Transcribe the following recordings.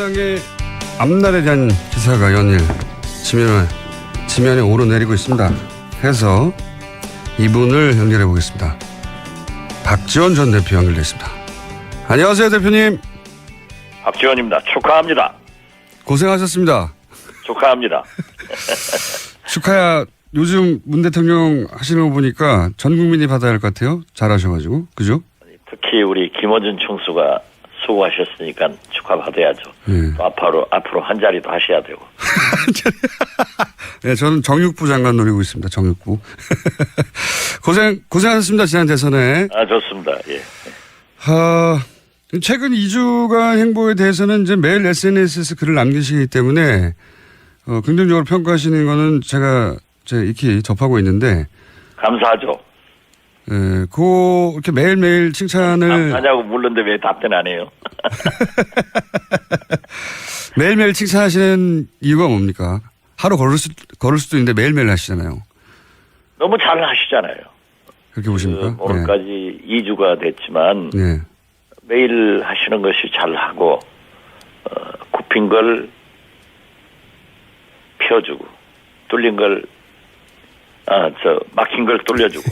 민주당의 앞날에 대한 기사가 연일 지면에 오르내리고 있습니다. 해서 이분을 연결해 보겠습니다. 박지원 전 대표 연결됐습니다. 안녕하세요, 대표님. 박지원입니다. 축하합니다. 고생하셨습니다. 축하합니다. 축하야. 요즘 문 대통령 하시는 거 보니까 전 국민이 받아야 할 것 같아요. 잘하셔가지고. 그죠? 특히 우리 김어준 총수가 수고하셨으니까 축하받아야죠. 또 앞으로 한 자리도 하셔야 되고. 네, 저는 정육부 장관 노리고 있습니다. 정육부. 고생하셨습니다. 지난 대선에. 좋습니다. 예. 최근 2주간 행보에 대해서는 이제 매일 SNS에서 글을 남기시기 때문에 긍정적으로 평가하시는 거는 제가 익히 접하고 있는데. 감사하죠. 예, 이렇게 매일매일 칭찬을. 감사하냐고 물는데 왜 답변 안 해요? 매일매일 칭찬하시는 이유가 뭡니까? 하루 걸을 수도 있는데 매일매일 하시잖아요. 너무 잘 하시잖아요. 그렇게 보십니까? 오늘까지 2주가 됐지만. 네. 매일 하시는 것이 잘하고, 굽힌 걸 펴주고, 뚫린 걸, 막힌 걸 뚫려주고,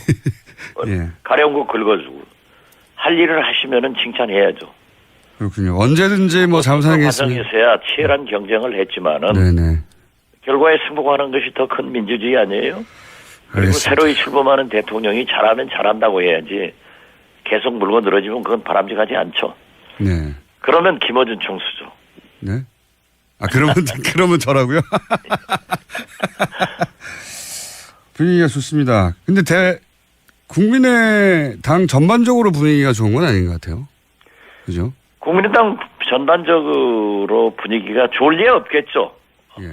예. 가려운 거 긁어주고, 할 일을 하시면은 칭찬해야죠. 그렇군요. 언제든지 뭐 잘못하는 게 있으면. 과정에서야 치열한 경쟁을 했지만은, 네네. 결과에 승복하는 것이 더 큰 민주주의 아니에요? 그리고 알겠습니다. 새로이 출범하는 대통령이 잘하면 잘한다고 해야지, 계속 물고 늘어지면 그건 바람직하지 않죠. 네. 그러면 김어준 총수죠. 네. 그러면 저라고요? 분위기가 좋습니다. 근데 국민의당 전반적으로 분위기가 좋은 건 아닌 것 같아요. 그죠? 국민의당 전반적으로 분위기가 좋을 리 없겠죠. 예.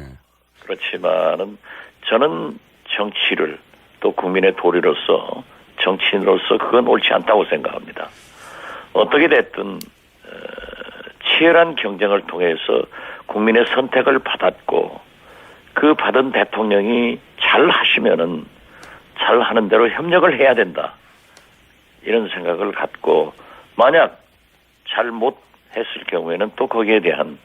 그렇지만은 저는 정치를 또 국민의 도리로서 정치인으로서 그건 옳지 않다고 생각합니다. 어떻게 됐든 치열한 경쟁을 통해서 국민의 선택을 받았고 그 받은 대통령이 잘 하시면은 잘 하는 대로 협력을 해야 된다. 이런 생각을 갖고 만약 잘 못했을 경우에는 또 거기에 대한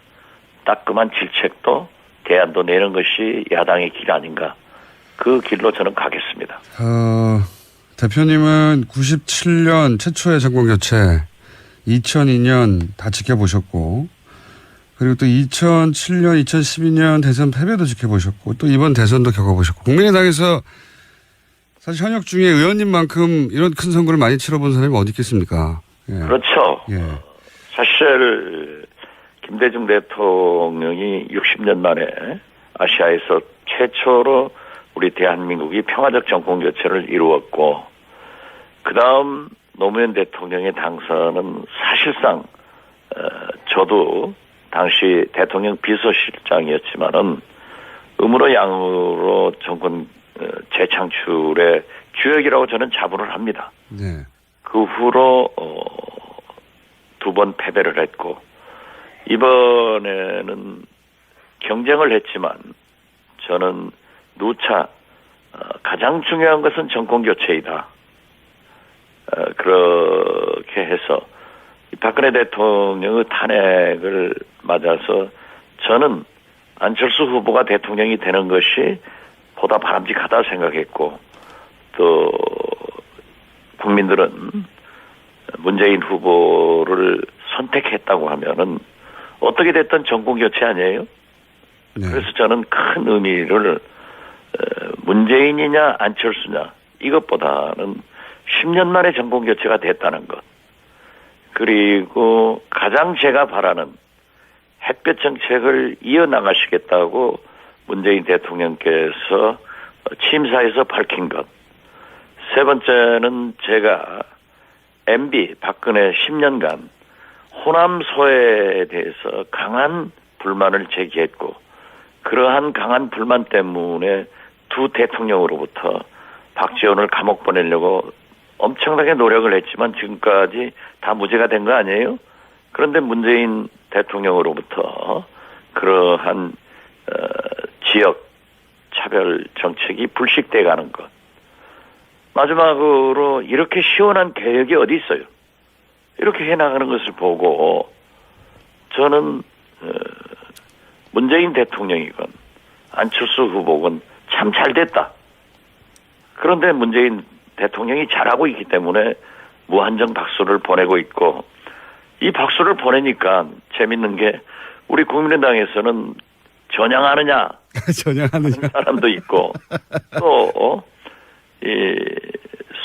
따끔한 질책도 대안도 내는 것이 야당의 길 아닌가. 그 길로 저는 가겠습니다. 대표님은 97년 최초의 정권교체, 2002년 다 지켜보셨고, 그리고 또 2007년, 2012년 대선 패배도 지켜보셨고, 또 이번 대선도 겪어보셨고, 국민의당에서 사실 현역 중에 의원님만큼 이런 큰 선거를 많이 치러본 사람이 어디 있겠습니까? 예. 그렇죠. 예. 사실 김대중 대통령이 60년 만에 아시아에서 최초로 우리 대한민국이 평화적 정권 교체를 이루었고 그다음 노무현 대통령의 당선은 사실상 저도 당시 대통령 비서실장이었지만은 음으로 양으로 정권 재창출의 주역이라고 저는 자부를 합니다. 네. 그 후로 2번 패배를 했고 이번에는 경쟁을 했지만 저는 누차 가장 중요한 것은 정권 교체이다. 그렇게 해서 박근혜 대통령의 탄핵을 맞아서 저는 안철수 후보가 대통령이 되는 것이 보다 바람직하다 생각했고 또 국민들은 문재인 후보를 선택했다고 하면은 어떻게 됐든 정권 교체 아니에요? 네. 그래서 저는 큰 의미를 문재인이냐 안철수냐 이것보다는 10년 만에 정권 교체가 됐다는 것 그리고 가장 제가 바라는 햇볕 정책을 이어나가시겠다고 문재인 대통령께서 취임사에서 밝힌 것 세 번째는 제가 MB 박근혜 10년간 호남 소외에 대해서 강한 불만을 제기했고 그러한 강한 불만 때문에 두 대통령으로부터 박지원을 감옥 보내려고 엄청나게 노력을 했지만 지금까지 다 무죄가 된 거 아니에요? 그런데 문재인 대통령으로부터 그러한 지역 차별 정책이 불식돼 가는 것. 마지막으로 이렇게 시원한 개혁이 어디 있어요? 이렇게 해나가는 것을 보고 저는 문재인 대통령이건 안철수 후보건 참 잘됐다. 그런데 문재인 대통령이 잘하고 있기 때문에 무한정 박수를 보내고 있고, 이 박수를 보내니까 재밌는 게 우리 국민의당에서는 전향하느냐 전향하느냐 하는 사람도 있고, 또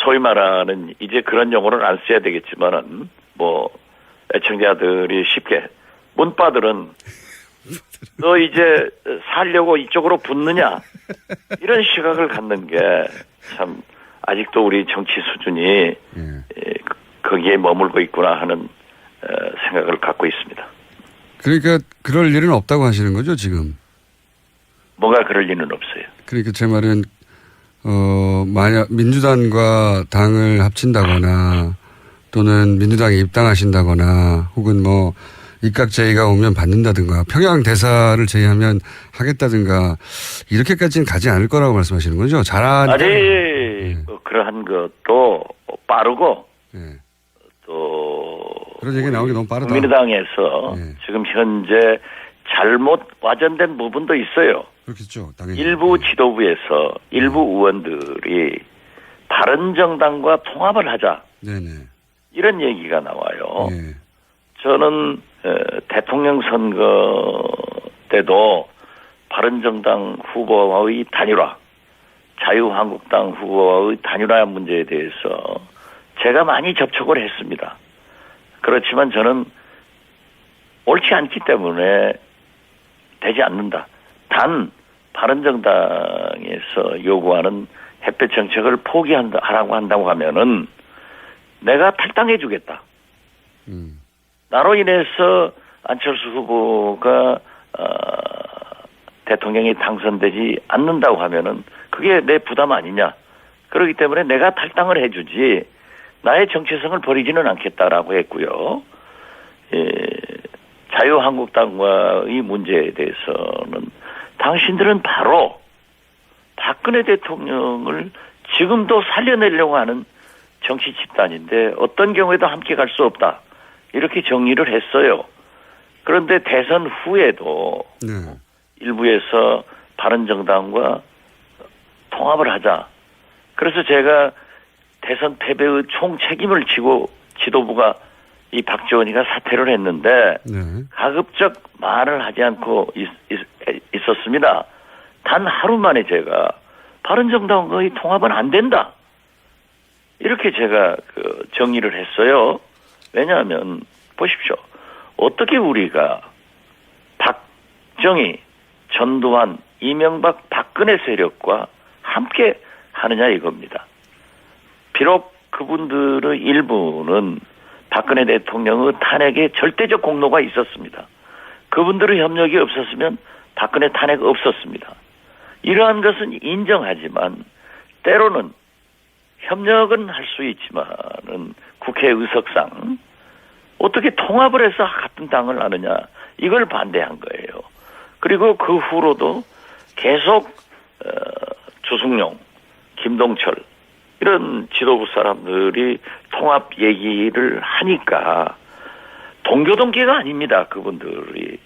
소위 말하는 이제 그런 용어를 안 써야 되겠지만은 뭐 애청자들이 쉽게 문바들은 너 이제 살려고 이쪽으로 붙느냐 이런 시각을 갖는 게 참 아직도 우리 정치 수준이 거기에 머물고 있구나 하는 생각을 갖고 있습니다. 그러니까 그럴 일은 없다고 하시는 거죠 지금? 뭐가 그럴 리는 없어요. 그러니까 제 말은 만약 민주당과 당을 합친다거나 또는 민주당에 입당하신다거나 혹은 뭐 입각 제의가 오면 받는다든가 평양 대사를 제의하면 하겠다든가 이렇게까지는 가지 않을 거라고 말씀하시는 거죠? 잘하니까. 아니 뭐 그러한 것도 빠르고 또 그런 얘기 나오기 너무 빠르다. 국민의당에서 지금 현재 잘못 와전된 부분도 있어요. 그렇겠죠. 당연히. 일부 지도부에서 일부 의원들이 바른정당과 통합을 하자. 네네. 이런 얘기가 나와요. 네. 저는 대통령 선거 때도 바른정당 후보와의 단일화, 자유한국당 후보와의 단일화 문제에 대해서 제가 많이 접촉을 했습니다. 그렇지만 저는 옳지 않기 때문에 되지 않는다. 단 바른정당에서 요구하는 햇볕 정책을 포기하라고 한다고 하면은 내가 탈당해 주겠다. 나로 인해서 안철수 후보가 대통령이 당선되지 않는다고 하면은 그게 내 부담 아니냐. 그렇기 때문에 내가 탈당을 해주지 나의 정체성을 버리지는 않겠다라고 했고요. 자유한국당과의 문제에 대해서는 당신들은 바로 박근혜 대통령을 지금도 살려내려고 하는 정치 집단인데 어떤 경우에도 함께 갈 수 없다. 이렇게 정리를 했어요. 그런데 대선 후에도 일부에서 바른정당과 통합을 하자. 그래서 제가 대선 패배의 총 책임을 지고 지도부가 이 박지원이가 사퇴를 했는데 가급적 말을 하지 않고 있었습니다. 단 하루 만에 제가 바른정당과의 통합은 안 된다. 이렇게 제가 정리를 했어요. 왜냐하면 보십시오. 어떻게 우리가 박정희, 전두환, 이명박, 박근혜 세력과 함께 하느냐 이겁니다. 비록 그분들의 일부는 박근혜 대통령의 탄핵에 절대적 공로가 있었습니다. 그분들의 협력이 없었으면 박근혜 탄핵 없었습니다. 이러한 것은 인정하지만 때로는 협력은 할 수 있지만은 국회 의석상 어떻게 통합을 해서 같은 당을 하느냐 이걸 반대한 거예요. 그리고 그 후로도 계속 주승용, 김동철 이런 지도부 사람들이 통합 얘기를 하니까 동교동계가 아닙니다. 그분들이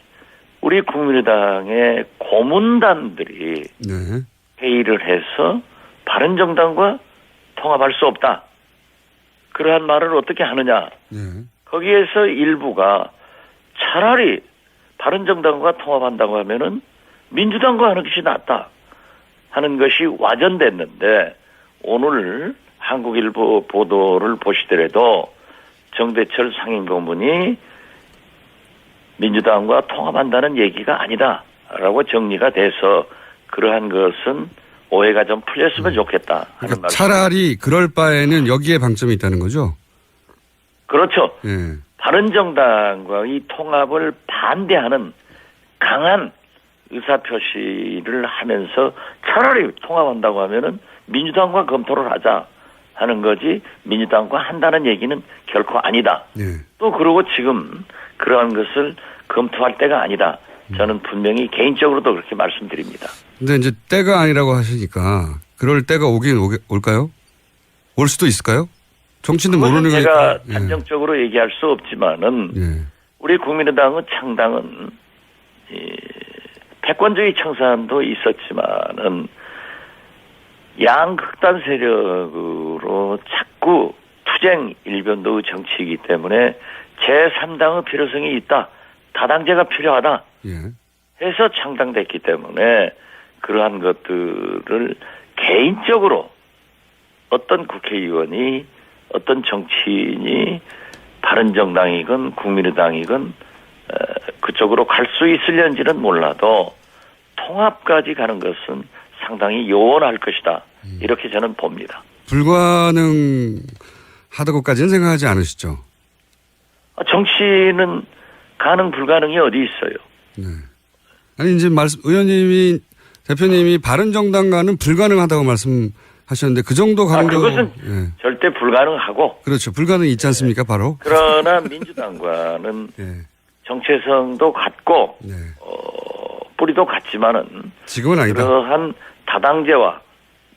우리 국민의당의 고문단들이 회의를 해서 바른정당과 통합할 수 없다. 그러한 말을 어떻게 하느냐. 거기에서 일부가 차라리 바른정당과 통합한다고 하면은 민주당과 하는 것이 낫다 하는 것이 와전됐는데 오늘 한국일보 보도를 보시더라도 정대철 상임고문이 민주당과 통합한다는 얘기가 아니다라고 정리가 돼서 그러한 것은 오해가 좀 풀렸으면 좋겠다 하는 그러니까 말씀. 차라리 그럴 바에는 여기에 방점이 있다는 거죠? 그렇죠. 바른정당과의 통합을 반대하는 강한 의사표시를 하면서 차라리 통합한다고 하면은 민주당과 검토를 하자 하는 거지 민주당과 한다는 얘기는 결코 아니다. 또 그러고 지금 그러한 것을 검토할 때가 아니다. 저는 분명히 개인적으로도 그렇게 말씀드립니다. 근데 이제 때가 아니라고 하시니까 그럴 때가 오긴 올까요? 올 수도 있을까요? 정치는 모르는 거니까. 제가 단정적으로 얘기할 수 없지만은 우리 국민의당의 창당은 패권주의 청산도 있었지만은 양극단 세력으로 자꾸 투쟁 일변도의 정치이기 때문에 제3당의 필요성이 있다. 다당제가 필요하다. 예. 해서 창당됐기 때문에 그러한 것들을 개인적으로 어떤 국회의원이 어떤 정치인이 바른정당이건 국민의당이건 그쪽으로 갈 수 있을는지는 몰라도 통합까지 가는 것은 상당히 요원할 것이다. 이렇게 저는 봅니다. 불가능하다고까지는 생각하지 않으시죠? 정치는 가능 불가능이 어디 있어요? 네. 아니 이제 대표님이 바른정당과는 불가능하다고 말씀하셨는데 그 정도 가능도 그것은 예. 절대 불가능하고 그렇죠. 불가능이 있지 않습니까? 바로. 그러나 민주당과는 예. 정체성도 같고 네. 뿌리도 같지만은 지금은 아니다. 그러한 다당제와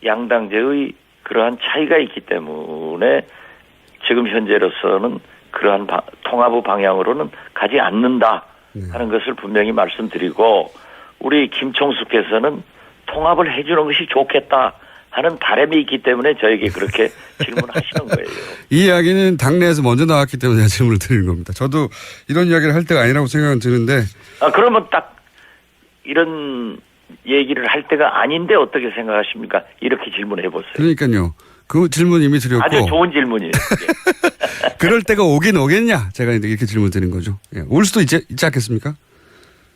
양당제의 그러한 차이가 있기 때문에 지금 현재로서는 그러한 통합의 방향으로는 가지 않는다 하는 것을 분명히 말씀드리고 우리 김총수께서는 통합을 해주는 것이 좋겠다 하는 바람이 있기 때문에 저에게 그렇게 질문하시는 거예요. 이 이야기는 당내에서 먼저 나왔기 때문에 제가 질문을 드리는 겁니다. 저도 이런 이야기를 할 때가 아니라고 생각은 드는데. 그러면 딱 이런 얘기를 할 때가 아닌데 어떻게 생각하십니까? 이렇게 질문해 보세요. 그러니까요. 그 질문 이미 드렸고. 아주 좋은 질문이에요. 그럴 때가 오긴 오겠냐? 제가 이렇게 질문 드린 거죠. 예. 올 수도 있지 않겠습니까?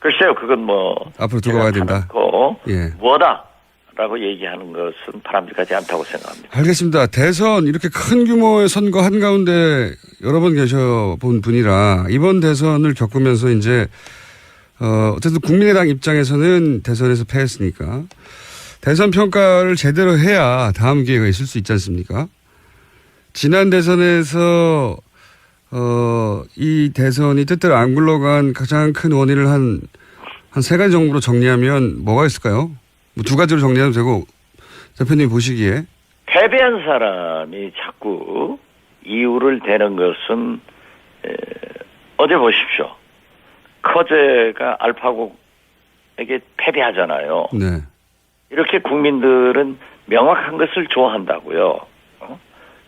글쎄요. 그건 뭐. 앞으로 두고 가야 된다. 예. 뭐다라고 얘기하는 것은 바람직하지 않다고 생각합니다. 알겠습니다. 대선 이렇게 큰 규모의 선거 한가운데 여러 번 계셔본 분이라 이번 대선을 겪으면서 이제 어쨌든 국민의당 입장에서는 대선에서 패했으니까 대선 평가를 제대로 해야 다음 기회가 있을 수 있지 않습니까? 지난 대선에서 이 대선이 뜻대로 안 굴러간 가장 큰 원인을 한 세 가지 정도로 정리하면 뭐가 있을까요? 뭐 두 가지로 정리해도 되고 대표님 보시기에. 패배한 사람이 자꾸 이유를 대는 것은 어제 보십시오. 커제가 알파고에게 패배하잖아요. 네. 이렇게 국민들은 명확한 것을 좋아한다고요.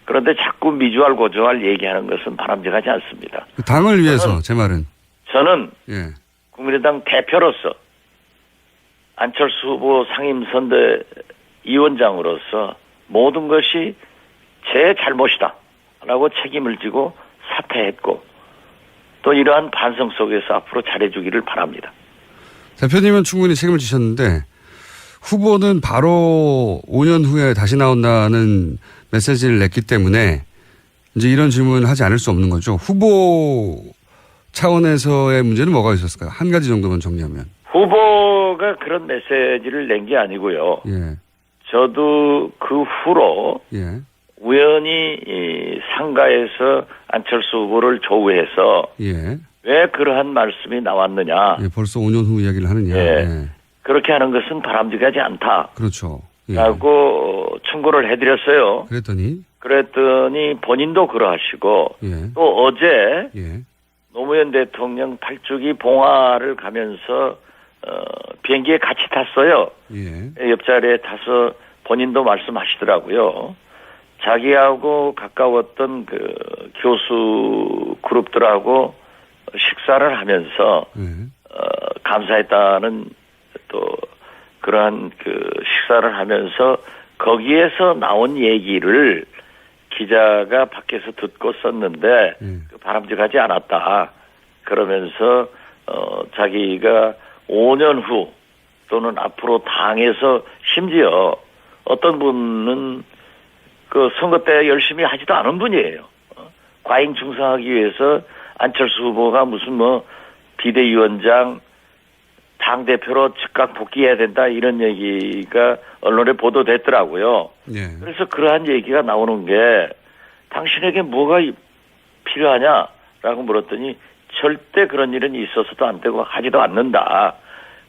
그런데 자꾸 미주알 고주알 얘기하는 것은 바람직하지 않습니다. 당을 위해서 제 말은. 저는 예. 국민의당 대표로서 안철수 후보 상임선대위원장으로서 모든 것이 제 잘못이다 라고 책임을 지고 사퇴했고 또 이러한 반성 속에서 앞으로 잘해주기를 바랍니다. 대표님은 충분히 책임을 지셨는데 후보는 바로 5년 후에 다시 나온다는 메시지를 냈기 때문에 이제 이런 질문을 하지 않을 수 없는 거죠. 후보 차원에서의 문제는 뭐가 있었을까요? 한 가지 정도만 정리하면. 후보가 그런 메시지를 낸 게 아니고요. 예. 저도 그 후로 예. 우연히 상가에서 안철수 후보를 조우해서 예. 왜 그러한 말씀이 나왔느냐. 예, 벌써 5년 후 이야기를 하느냐. 예. 예. 그렇게 하는 것은 바람직하지 않다. 그렇죠. 예. 라고 충고를 해드렸어요. 그랬더니 본인도 그러하시고 예. 또 어제 예. 노무현 대통령 8주기 봉화를 가면서 비행기에 같이 탔어요. 예. 옆자리에 타서 본인도 말씀하시더라고요. 자기하고 가까웠던 그 교수 그룹들하고 식사를 하면서 감사했다는 또 그러한 그 식사를 하면서 거기에서 나온 얘기를 기자가 밖에서 듣고 썼는데 바람직하지 않았다. 그러면서 자기가 5년 후 또는 앞으로 당에서 심지어 어떤 분은 그 선거 때 열심히 하지도 않은 분이에요. 과잉 충성하기 위해서 안철수 후보가 무슨 뭐 비대위원장 당대표로 즉각 복귀해야 된다 이런 얘기가 언론에 보도됐더라고요. 예. 그래서 그러한 얘기가 나오는 게 당신에게 뭐가 필요하냐라고 물었더니 절대 그런 일은 있어서도 안 되고 하지도 않는다.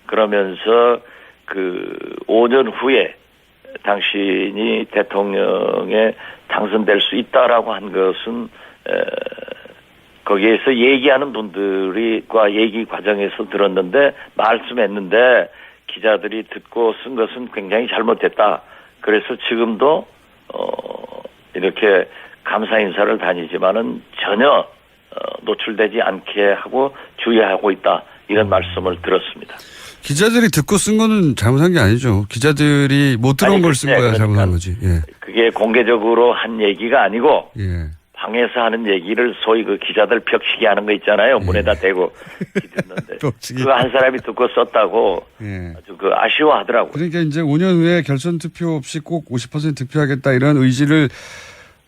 그러면서 그 5년 후에 당신이 대통령에 당선될 수 있다라고 한 것은 거기에서 얘기하는 분들과 얘기 과정에서 들었는데 말씀했는데 기자들이 듣고 쓴 것은 굉장히 잘못됐다. 그래서 지금도 이렇게 감사 인사를 다니지만은 전혀 노출되지 않게 하고 주의하고 있다. 이런 말씀을 들었습니다. 기자들이 듣고 쓴 거는 잘못한 게 아니죠. 기자들이 못 들어온 걸 쓴 거야 잘못한 거지. 예. 그게 공개적으로 한 얘기가 아니고 예. 방에서 하는 얘기를 소위 그 기자들 벽치기 하는 거 있잖아요. 문에다 대고 듣는데 벽치기. 그거 한 사람이 듣고 썼다고 예. 아주 그 아쉬워하더라고요. 그러니까 이제 5년 후에 결선 투표 없이 꼭 50% 득표하겠다 이런 의지를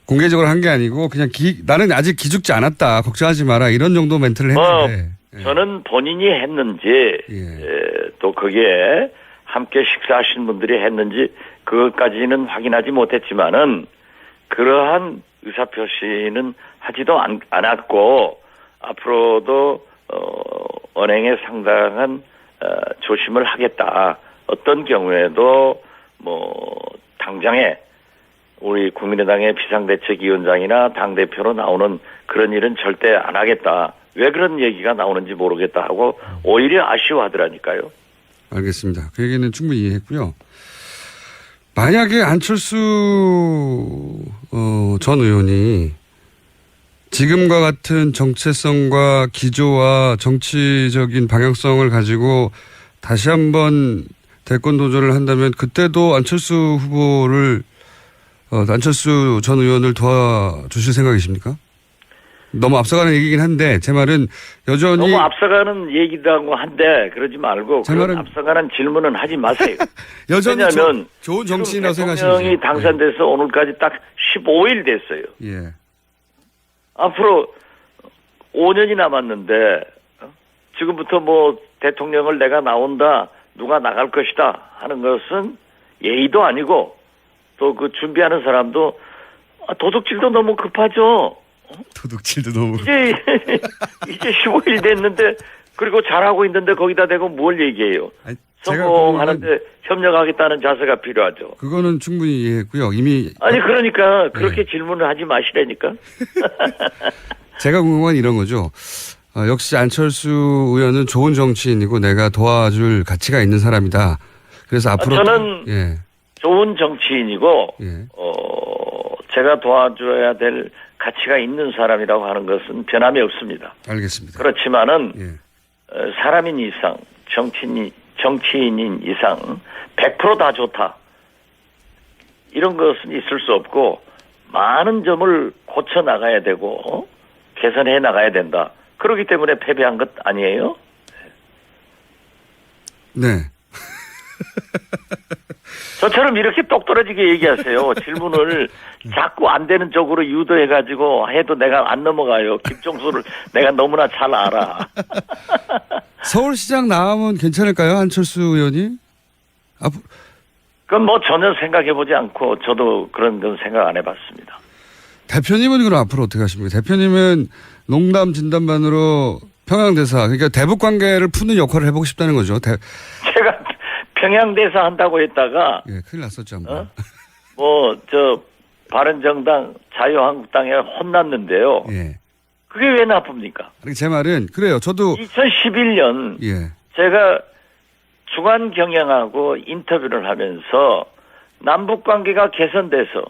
공개적으로 한 게 아니고 그냥 나는 아직 기죽지 않았다. 걱정하지 마라. 이런 정도 멘트를 했는데. 예. 저는 본인이 했는지 예. 또 거기에 함께 식사하신 분들이 했는지 그것까지는 확인하지 못했지만은 그러한 의사표시는 하지도 않았고 앞으로도 언행에 상당한 조심을 하겠다. 어떤 경우에도 뭐 당장에 우리 국민의당의 비상대책위원장이나 당대표로 나오는 그런 일은 절대 안 하겠다. 왜 그런 얘기가 나오는지 모르겠다 하고 오히려 아쉬워하더라니까요. 알겠습니다. 그 얘기는 충분히 이해했고요. 만약에 안철수 전 의원이 지금과 같은 정체성과 기조와 정치적인 방향성을 가지고 다시 한번 대권 도전을 한다면 그때도 안철수 전 의원을 도와주실 생각이십니까? 너무 앞서가는 얘기긴 한데 제 말은 여전히 너무 앞서가는 얘기라고 한데 그러지 말고 제 그런 말은 앞서가는 질문은 하지 마세요. 여전히 왜냐하면 좋은 정치인이라고 생각하시죠. 대통령이 당선돼서 오늘까지 딱 15일 됐어요. 예. 앞으로 5년이 남았는데 지금부터 뭐 대통령을 내가 나온다 누가 나갈 것이다 하는 것은 예의도 아니고 또 그 준비하는 사람도 도둑질도 너무 급하죠. 도둑질도 너무 이제 15일 됐는데 그리고 잘하고 있는데 거기다 대고 뭘 얘기해요. 아니, 성공하는데 협력하겠다는 자세가 필요하죠. 그거는 충분히 이해했고요. 이미 아니 그러니까 그렇게 질문을 하지 마시라니까. 제가 궁금한 건 이런 거죠. 역시 안철수 의원은 좋은 정치인이고 내가 도와줄 가치가 있는 사람이다. 그래서 앞으로 저는 예. 좋은 정치인이고 예. 제가 도와줘야 될 가치가 있는 사람이라고 하는 것은 변함이 없습니다. 알겠습니다. 그렇지만은 예. 사람인 이상, 정치인인 이상 100% 다 좋다. 이런 것은 있을 수 없고 많은 점을 고쳐 나가야 되고 개선해 나가야 된다. 그렇기 때문에 패배한 것 아니에요? 네. 저처럼 이렇게 똑떨어지게 얘기하세요. 질문을 자꾸 안 되는 쪽으로 유도해가지고 해도 내가 안 넘어가요. 김종수를 내가 너무나 잘 알아. 서울시장 나오면 괜찮을까요? 안철수 의원이? 그건 뭐 전혀 생각해보지 않고 저도 그런 건 생각 안 해봤습니다. 대표님은 그럼 앞으로 어떻게 하십니까? 대표님은 농담 진담반으로 평양대사, 그러니까 대북 관계를 푸는 역할을 해보고 싶다는 거죠. 제가 평양대사 한다고 했다가 예, 큰일 났었죠. 한번. 바른정당 자유한국당에 혼났는데요. 예. 그게 왜 나쁩니까? 제 말은 그래요. 저도 2011년 예. 제가 주간 경영하고 인터뷰를 하면서 남북 관계가 개선돼서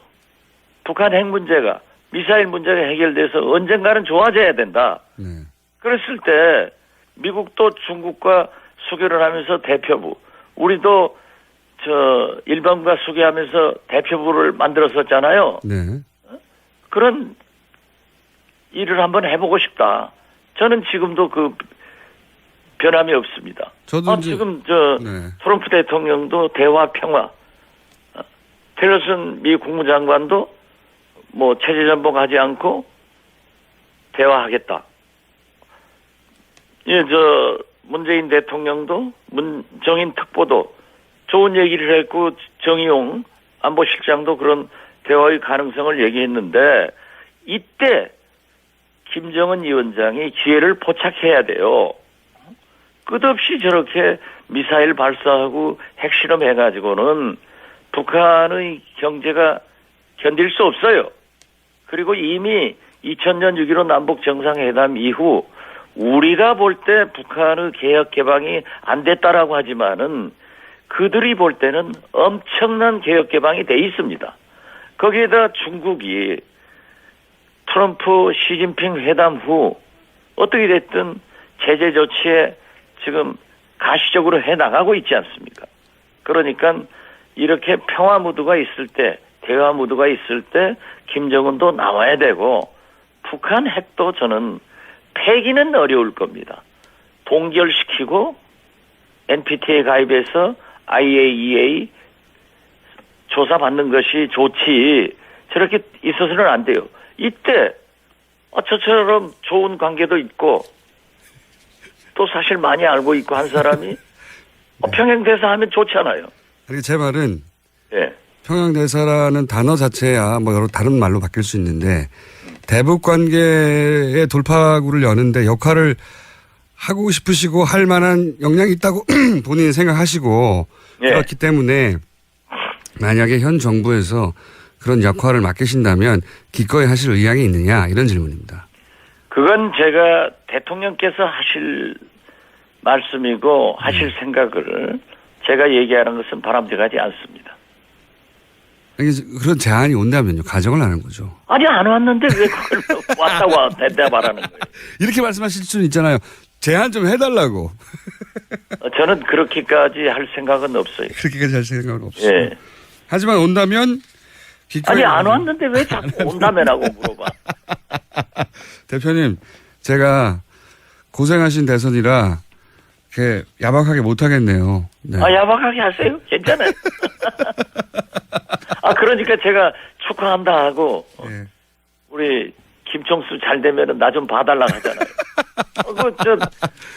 북한 핵 문제가 미사일 문제가 해결돼서 언젠가는 좋아져야 된다. 네. 그랬을 때 미국도 중국과 수교를 하면서 대표부, 우리도 일본과 수교하면서 대표부를 만들었었잖아요. 네. 그런 일을 한번 해보고 싶다. 저는 지금도 그 변함이 없습니다. 저도 지금 네. 트럼프 대통령도 대화 평화, 틸러슨 미 국무장관도 뭐 체제 전복하지 않고 대화하겠다. 예, 문재인 대통령도 문정인 특보도 좋은 얘기를 했고 정의용 안보실장도 그런 대화의 가능성을 얘기했는데 이때 김정은 위원장이 기회를 포착해야 돼요. 끝없이 저렇게 미사일 발사하고 핵실험 해가지고는 북한의 경제가 견딜 수 없어요. 그리고 이미 2000년 6.15 남북 정상회담 이후 우리가 볼 때 북한의 개혁 개방이 안 됐다라고 하지만은 그들이 볼 때는 엄청난 개혁 개방이 돼 있습니다. 거기에다 중국이 트럼프 시진핑 회담 후 어떻게 됐든 제재 조치에 지금 가시적으로 해 나가고 있지 않습니까? 그러니까 이렇게 평화 무드가 있을 때, 대화 무드가 있을 때 김정은도 나와야 되고 북한 핵도 저는 폐기는 어려울 겁니다. 동결시키고 NPT에 가입해서 IAEA 조사받는 것이 좋지 저렇게 있어서는 안 돼요. 이때 저처럼 좋은 관계도 있고 또 사실 많이 알고 있고 한 사람이 평양대사 하면 좋잖아요. 그리고 제 말은 예. 평양대사라는 단어 자체야 뭐 여러 다른 말로 바뀔 수 있는데 대북 관계의 돌파구를 여는데 역할을 하고 싶으시고 할 만한 역량이 있다고 본인이 생각하시고 예. 그렇기 때문에 만약에 현 정부에서 그런 역할을 맡기신다면 기꺼이 하실 의향이 있느냐 이런 질문입니다. 그건 제가 대통령께서 하실 말씀이고 하실 생각을 제가 얘기하는 것은 바람직하지 않습니다. 그런 제안이 온다면요. 가정을 하는 거죠. 아니 안 왔는데 왜 그걸 왔다고 대답하라는 거예요. 이렇게 말씀하실 수는 있잖아요. 제안 좀 해달라고. 저는 그렇게까지 할 생각은 없어요. 그렇게까지 할 생각은 없어요. 예. 하지만 온다면 아니 안 왔는데 왜 자꾸 온다면하고 물어봐. 대표님 제가 고생하신 대선이라 이렇게 야박하게 못하겠네요. 네. 야박하게 하세요. 괜찮아요. 그러니까 제가 축하한다 하고 네. 우리 김총수 잘 되면은 나 좀 봐달라 하잖아요.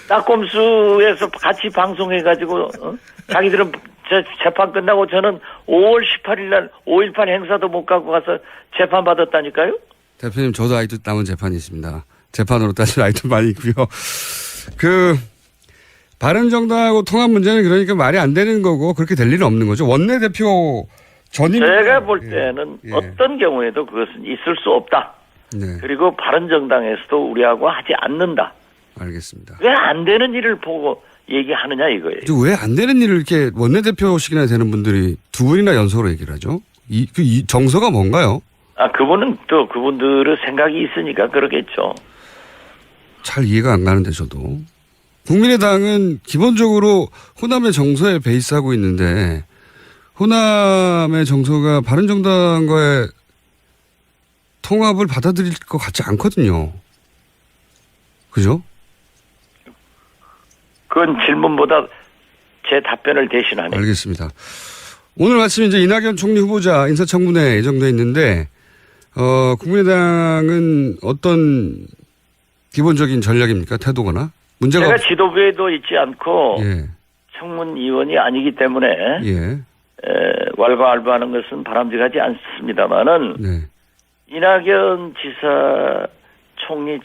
낙검수에서 같이 방송해가지고 자기들은 재판 끝나고 저는 5월 18일 날 5.18 행사도 못 가고 가서 재판 받았다니까요. 대표님 저도 아직도 남은 재판이 있습니다. 재판으로 따질 아직도 많이 있고요. 바른정당하고 통합 문제는 그러니까 말이 안 되는 거고 그렇게 될 일은 없는 거죠. 원내대표 전임 제가 볼 때는 어떤 경우에도 그것은 있을 수 없다. 네. 그리고 바른정당에서도 우리하고 하지 않는다. 알겠습니다. 왜 안 되는 일을 보고 얘기하느냐 이거예요. 왜 안 되는 일을 이렇게 원내대표식이나 되는 분들이 두 분이나 연속으로 얘기를 하죠? 이 정서가 뭔가요? 그분은 또 그분들의 생각이 있으니까 그러겠죠. 잘 이해가 안 가는데 저도. 국민의당은 기본적으로 호남의 정서에 베이스하고 있는데 호남의 정서가 바른정당과의 통합을 받아들일 것 같지 않거든요. 그죠? 그건 질문보다 제 답변을 대신하네. 알겠습니다. 오늘 마침 이제 이낙연 총리 후보자 인사청문회 예정돼 있는데 국민의당은 어떤 기본적인 전략입니까? 태도거나 문제가 제가 지도부에도 있지 않고 예. 청문위원이 아니기 때문에 예. 왈가왈부하는 것은 바람직하지 않습니다만은 네. 이낙연 지사 총리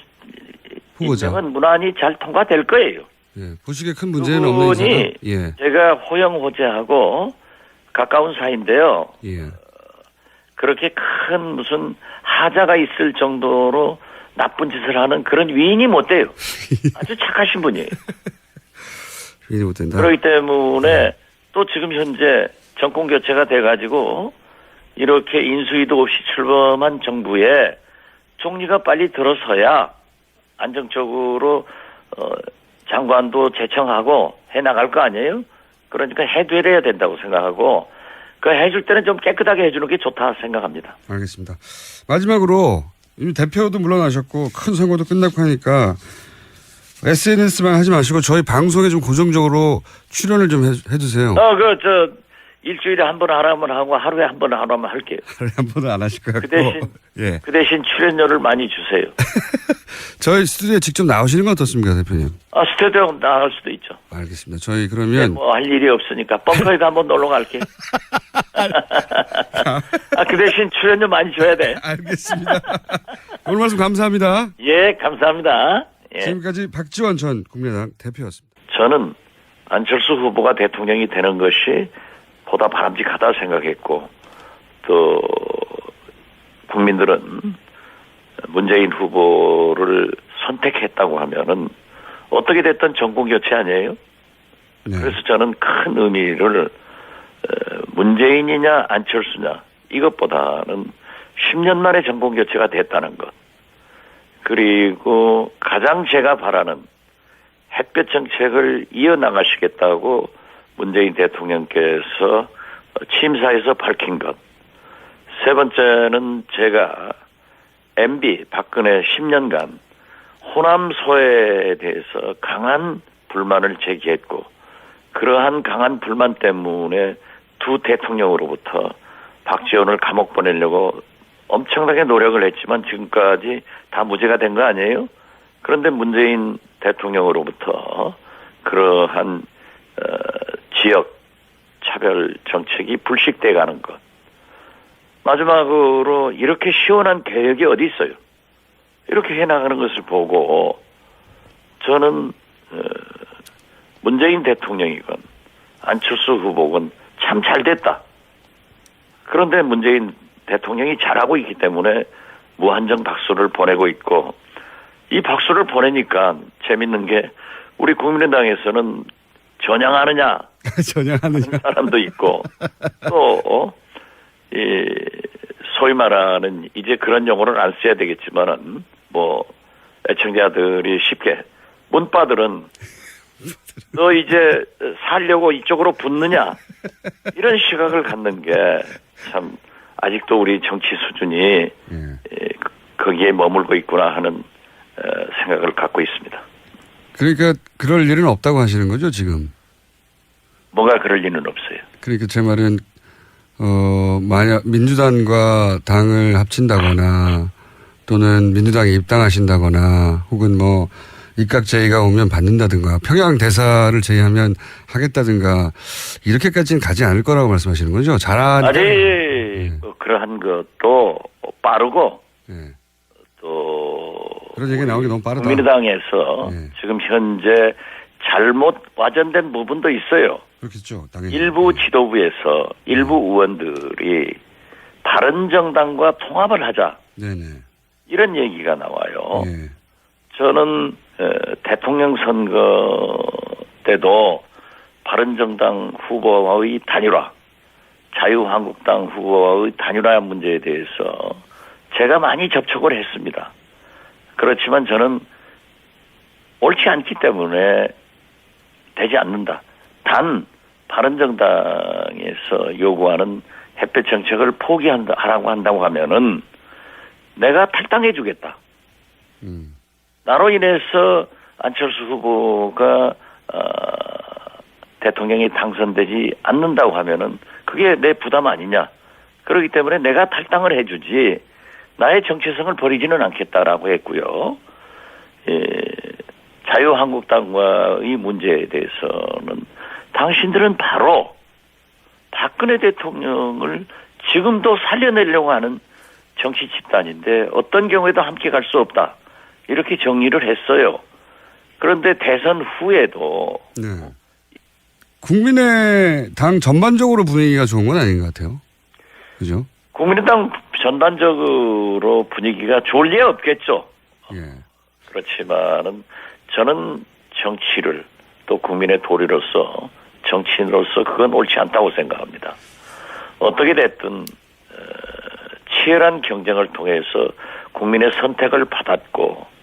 후보자. 임명은 무난히 잘 통과될 거예요. 예. 보시기에 큰 문제는 없는 그분이 이상은 예. 제가 호영호재하고 가까운 사이인데요. 예. 그렇게 큰 무슨 하자가 있을 정도로 나쁜 짓을 하는 그런 위인이 못 돼요. 아주 착하신 분이에요. 위인이 못 된다. 그렇기 때문에 또 지금 현재 정권 교체가 돼가지고 이렇게 인수위도 없이 출범한 정부에 총리가 빨리 들어서야 안정적으로 장관도 제청하고 해나갈 거 아니에요? 그러니까 해드려야 된다고 생각하고 그 해줄 때는 좀 깨끗하게 해주는 게 좋다 생각합니다. 알겠습니다. 마지막으로 이미 대표도 물러나셨고 큰 선거도 끝났고 하니까 SNS만 하지 마시고 저희 방송에 좀 고정적으로 출연을 좀 해주세요. 일주일에 한 번 하라면 하고 하루에 한 번 하라면 할게요. 하루에 한 번은 안 하실 것 같고. 그 대신 출연료를 많이 주세요. 저희 스튜디오에 직접 나오시는 건 어떻습니까, 대표님? 스튜디오 나갈 수도 있죠. 알겠습니다. 저희 그러면 할 일이 없으니까 벙커에도 한번 놀러 갈게. 그 대신 출연료 많이 줘야 돼. 알겠습니다. 오늘 말씀 감사합니다. 예, 감사합니다. 예. 지금까지 박지원 전 국민의당 대표였습니다. 저는 안철수 후보가 대통령이 되는 것이 보다 바람직하다 생각했고 또 국민들은 문재인 후보를 선택했다고 하면은 어떻게 됐든 정권 교체 아니에요? 네. 그래서 저는 큰 의미를 문재인이냐 안철수냐 이것보다는 10년 만에 정권 교체가 됐다는 것. 그리고 가장 제가 바라는 햇볕 정책을 이어나가시겠다고 문재인 대통령께서 취임사에서 밝힌 것. 세 번째는 제가 MB 박근혜 10년간 호남 소외에 대해서 강한 불만을 제기했고 그러한 강한 불만 때문에 두 대통령으로부터 박지원을 감옥 보내려고 엄청나게 노력을 했지만 지금까지 다 무죄가 된 거 아니에요? 그런데 문재인 대통령으로부터 그러한 지역 차별 정책이 불식돼 가는 것. 마지막으로 이렇게 시원한 개혁이 어디 있어요? 이렇게 해나가는 것을 보고 저는 문재인 대통령이건 안철수 후보건 참 잘됐다. 그런데 문재인 대통령이 잘하고 있기 때문에 무한정 박수를 보내고 있고 이 박수를 보내니까 재밌는 게 우리 국민의당에서는 전향하느냐 전향하느냐 사람도 있고 또 소위 말하는 이제 그런 용어를 안 써야 되겠지만은 뭐 애청자들이 쉽게 문바들은 너 이제 살려고 이쪽으로 붙느냐 이런 시각을 갖는 게 참 아직도 우리 정치 수준이 거기에 머물고 있구나 하는 생각을 갖고 있습니다. 그러니까 그럴 일은 없다고 하시는 거죠 지금? 뭐가 그럴 리는 없어요. 그러니까 제 말은 만약 민주당과 당을 합친다거나 또는 민주당에 입당하신다거나 혹은 뭐 입각 제의가 오면 받는다든가 평양 대사를 제의하면 하겠다든가 이렇게까지는 가지 않을 거라고 말씀하시는 거죠? 잘하니까. 아니 그러한 것도 빠르고 또 그런 얘기가 나오기 너무 빠르다. 국민의당에서 지금 현재 잘못 와전된 부분도 있어요. 그렇겠죠. 당연히. 일부 지도부에서 일부 의원들이 바른정당과 통합을 하자. 네네. 이런 얘기가 나와요. 네. 저는 대통령 선거 때도 바른정당 후보와의 단일화, 자유한국당 후보와의 단일화 문제에 대해서 제가 많이 접촉을 했습니다. 그렇지만 저는 옳지 않기 때문에 되지 않는다. 단 바른정당에서 요구하는 햇볕 정책을 포기하라고 한다고 하면은 내가 탈당해 주겠다. 나로 인해서 안철수 후보가 대통령이 당선되지 않는다고 하면은 그게 내 부담 아니냐. 그렇기 때문에 내가 탈당을 해주지 나의 정체성을 버리지는 않겠다라고 했고요. 자유한국당과의 문제에 대해서는 당신들은 바로 박근혜 대통령을 지금도 살려내려고 하는 정치 집단인데 어떤 경우에도 함께 갈 수 없다. 이렇게 정리를 했어요. 그런데 대선 후에도 네. 국민의당 전반적으로 분위기가 좋은 건 아닌 것 같아요. 그죠? 국민의당 전반적으로 분위기가 좋을 리 없겠죠. 예. 그렇지만은 저는 정치를 또 국민의 도리로서 정치인으로서 그건 옳지 않다고 생각합니다. 어떻게 됐든 치열한 경쟁을 통해서 국민의 선택을 받았고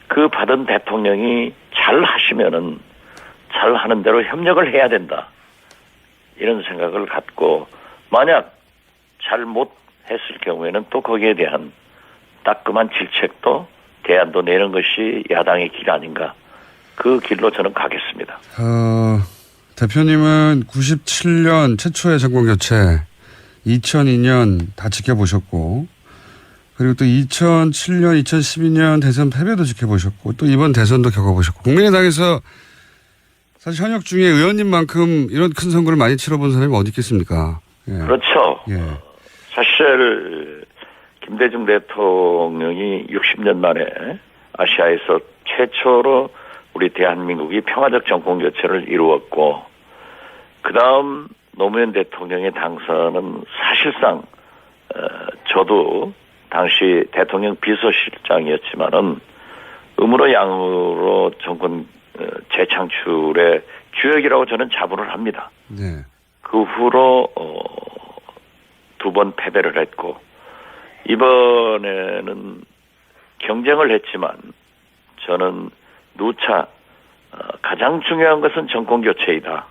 그 받은 대통령이 잘 하시면은 잘 하는 대로 협력을 해야 된다. 이런 생각을 갖고 만약 잘못했을 경우에는 또 거기에 대한 따끔한 질책도 대안도 내는 것이 야당의 길 아닌가. 그 길로 저는 가겠습니다. 대표님은 97년 최초의 정권 교체, 2002년 다 지켜보셨고, 그리고 또 2007년, 2012년 대선 패배도 지켜보셨고, 또 이번 대선도 겪어보셨고, 국민의당에서 사실 현역 중에 의원님만큼 이런 큰 선거를 많이 치러본 사람이 어디 있겠습니까? 예. 그렇죠. 예. 사실 김대중 대통령이 60년 만에 아시아에서 최초로 우리 대한민국이 평화적 정권 교체를 이루었고 그다음 노무현 대통령의 당선은 사실상 저도 당시 대통령 비서실장이었지만은 음으로 양으로 정권 재창출의 주역이라고 저는 자부를 합니다. 네. 그 후로 2번 패배를 했고 이번에는 경쟁을 했지만 저는 누차 가장 중요한 것은 정권 교체이다.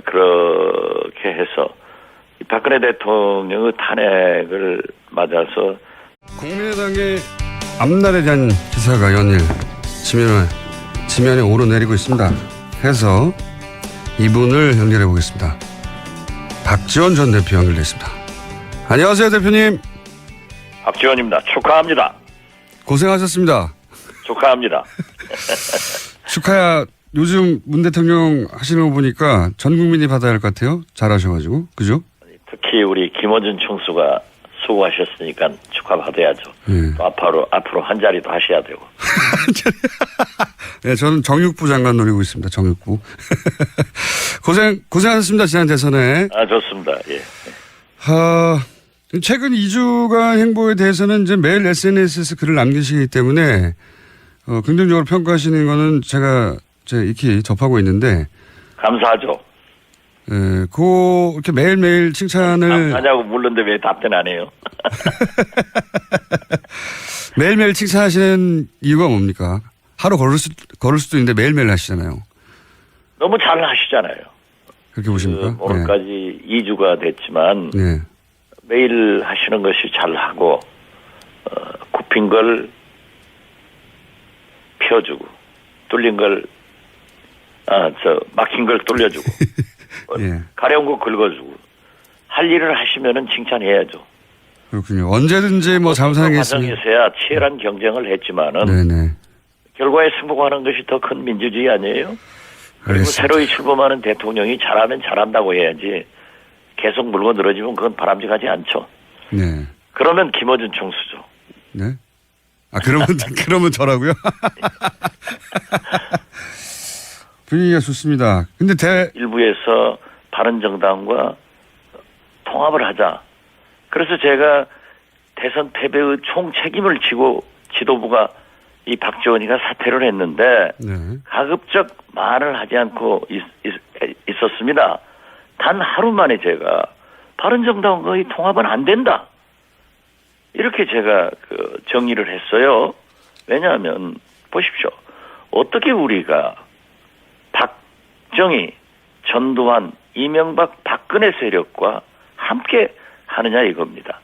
그렇게 해서 박근혜 대통령의 탄핵을 맞아서 국민의당의 앞날에 대한 기사가 연일 지면에 오르내리고 있습니다. 해서 이분을 연결해 보겠습니다. 박지원 전 대표 연결됐습니다. 안녕하세요, 대표님. 박지원입니다. 축하합니다. 고생하셨습니다. 축하합니다. 축하야. 요즘 문 대통령 하시는 거 보니까 전 국민이 받아야 할 것 같아요. 잘하셔가지고. 그죠? 특히 우리 김어준 총수가 수고하셨으니까 축하받아야죠. 또 앞으로 한 자리도 하셔야 되고. 네, 저는 정육부 장관 노리고 있습니다. 정육부. 고생하셨습니다. 지난 대선에. 좋습니다. 예. 최근 2주간 행보에 대해서는 이제 매일 SNS에서 글을 남기시기 때문에 긍정적으로 평가하시는 거는 제가 익히 접하고 있는데. 감사하죠. 예, 이렇게 매일매일 칭찬을. 감사하냐고 물는데 왜 답변 안 해요? 매일매일 칭찬하시는 이유가 뭡니까? 하루 걸을 수도 있는데 매일매일 하시잖아요. 너무 잘 하시잖아요. 그렇게 보십니까? 오늘까지 2주가 됐지만. 네. 매일 하시는 것이 잘하고, 굽힌 걸 펴주고, 뚫린 걸, 막힌 걸 뚫려주고, 예. 가려운 거 긁어주고, 할 일을 하시면은 칭찬해야죠. 그렇군요. 언제든지 뭐 잘못하겠습니다. 과정에서야 치열한 경쟁을 했지만은, 네네. 결과에 승복하는 것이 더 큰 민주주의 아니에요? 그리고 알겠습니다. 새로이 출범하는 대통령이 잘하면 잘한다고 해야지, 계속 물고 늘어지면 그건 바람직하지 않죠. 네. 그러면 김어준 총수죠. 네. 그러면 저라고요? 분위기가 좋습니다. 근데 일부에서 바른정당과 통합을 하자. 그래서 제가 대선 패배의 총 책임을 지고 지도부가 이 박지원이가 사퇴를 했는데 네. 가급적 말을 하지 않고 있었습니다. 단 하루 만에 제가 바른정당과의 통합은 안 된다. 이렇게 제가 정의를 했어요. 왜냐하면 보십시오. 어떻게 우리가 박정희, 전두환, 이명박, 박근혜 세력과 함께 하느냐 이겁니다.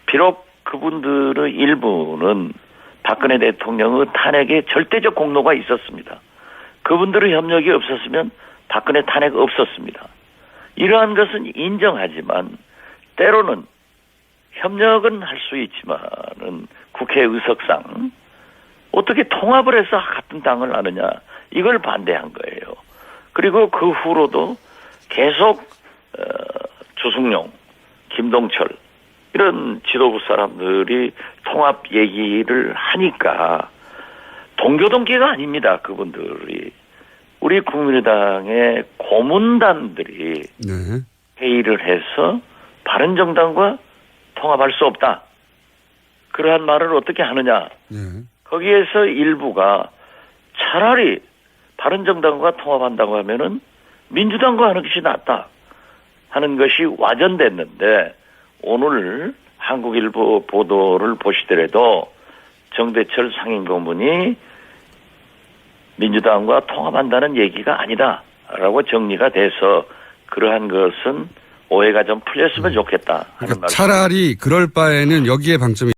비록 그분들의 일부는 박근혜 대통령의 탄핵에 절대적 공로가 있었습니다. 그분들의 협력이 없었으면 박근혜 탄핵 없었습니다. 이러한 것은 인정하지만 때로는 협력은 할 수 있지만은 국회 의석상 어떻게 통합을 해서 같은 당을 하느냐 이걸 반대한 거예요. 그리고 그 후로도 계속 주승용, 김동철 이런 지도부 사람들이 통합 얘기를 하니까 동교동계가 아닙니다. 그분들이. 우리 국민의당의 고문단들이 네. 회의를 해서 바른정당과 통합할 수 없다. 그러한 말을 어떻게 하느냐. 네. 거기에서 일부가 차라리 바른정당과 통합한다고 하면은 민주당과 하는 것이 낫다 하는 것이 와전됐는데 오늘 한국일보 보도를 보시더라도 정대철 상임고문이 민주당과 통합한다는 얘기가 아니다라고 정리가 돼서 그러한 것은 오해가 좀 풀렸으면 좋겠다 하는 그러니까 말씀. 차라리 그럴 바에는 여기에 방점이